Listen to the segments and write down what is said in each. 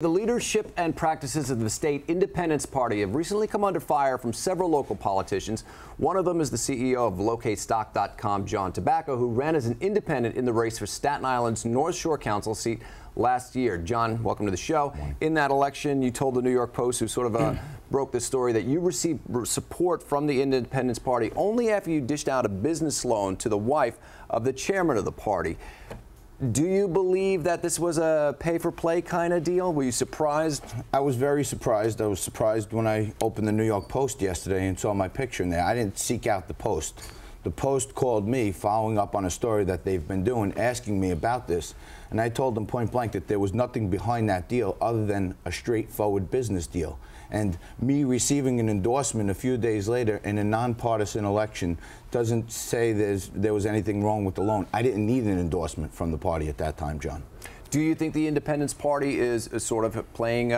The leadership and practices of the state Independence Party have recently come under fire from several local politicians. One of them is the CEO of LocateStock.com, John Tabacco, who ran as an independent in the race for Staten Island's North Shore Council seat last year. John, welcome to the show. In that election, you told the New York Post, who sort of broke the story, that you received support from the Independence Party only after you dished out a business loan to the wife of the chairman of the party. Do you believe that this was a pay-for-play kind of deal? Were you surprised? I was very surprised. I was surprised when I opened the New York Post yesterday and saw my picture in there. I didn't seek out the Post. The Post called me following up on a story that they've been doing, asking me about this. And I told them point blank that there was nothing behind that deal other than a straightforward business deal. And me receiving an endorsement a few days later in a nonpartisan election doesn't say there was anything wrong with the loan. I didn't need an endorsement from the party at that time, John. Do you think the Independence Party is sort of playing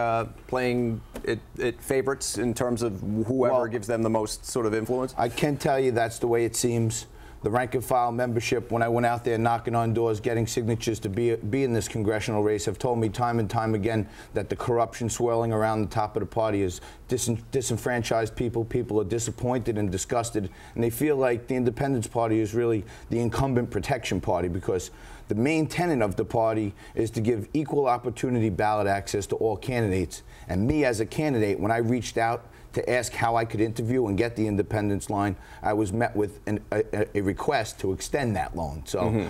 it favorites in terms of whoever gives them the most sort of influence? I can tell you that's the way it seems. The rank and file membership, when I went out there knocking on doors, getting signatures to be in this congressional race, have told me time and time again that the corruption swirling around the top of the party is disenfranchised people. People are disappointed and disgusted, and they feel like the Independence Party is really the incumbent protection party, because the main tenet of the party is to give equal opportunity ballot access to all candidates. And me as a candidate, when I reached out to ask how I could interview and get the independence line, I was met with a request to extend that loan. So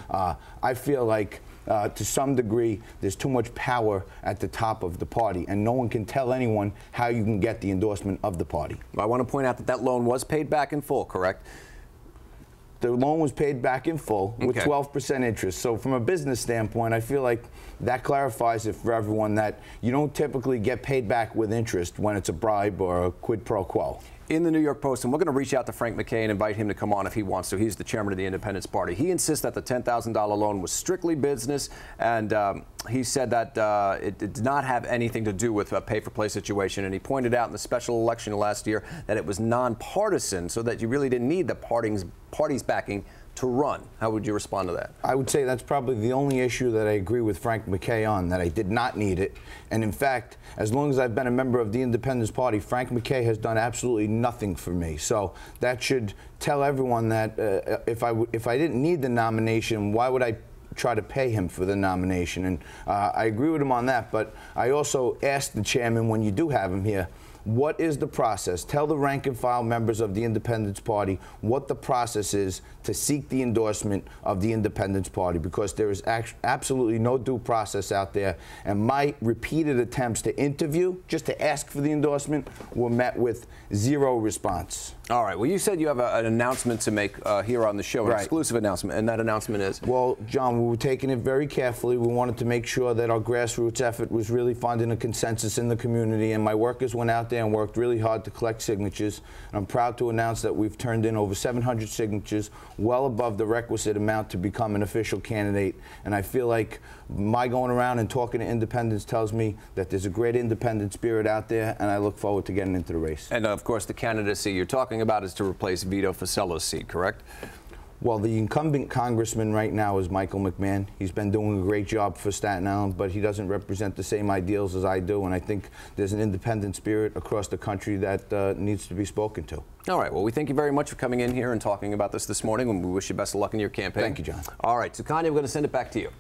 I feel like to some degree there's too much power at the top of the party, and no one can tell anyone how you can get the endorsement of the party. I want to point out that that loan was paid back in full, correct? The loan was paid back in full with 12% interest. So from a business standpoint, I feel like that clarifies it for everyone that you don't typically get paid back with interest when it's a bribe or a quid pro quo. In the New York Post, and we're going to reach out to Frank McKay and invite him to come on if he wants to. He's the chairman of the Independence Party. He insists that the $10,000 loan was strictly business, and he said that it did not have anything to do with a pay-for-play situation. And he pointed out in the special election last year that it was nonpartisan, so that you really didn't need the party's backing to run. How would you respond to that? I would say that's probably the only issue that I agree with Frank McKay on, that I did not need it. And in fact, as long as I've been a member of the Independence Party, Frank McKay has done absolutely nothing for me. So that should tell everyone that if I didn't need the nomination, why would I try to pay him for the nomination? And I agree with him on that, but I also asked the chairman, when you do have him here, what is the process? Tell the rank and file members of the Independence Party what the process is to seek the endorsement of the Independence Party, because there is absolutely no due process out there. And my repeated attempts to interview, just to ask for the endorsement, were met with zero response. All right. Well, you said you have an announcement to make here on the show, an exclusive announcement, and that announcement is? Well, John, we were taking it very carefully. We wanted to make sure that our grassroots effort was really finding a consensus in the community, and my workers went out there and worked really hard to collect signatures. And I'm proud to announce that we've turned in over 700 signatures, well above the requisite amount to become an official candidate. And I feel like my going around and talking to independents tells me that there's a great independent spirit out there, and I look forward to getting into the race. And of course, the candidacy you're talking about is to replace Vito Fossell's seat, correct? Well, the incumbent congressman right now is Michael McMahon. He's been doing a great job for Staten Island, but he doesn't represent the same ideals as I do, and I think there's an independent spirit across the country that needs to be spoken to. All right. Well, we thank you very much for coming in here and talking about this morning, and we wish you best of luck in your campaign. Thank you, John. All right. So, Kanye, we're going to send it back to you.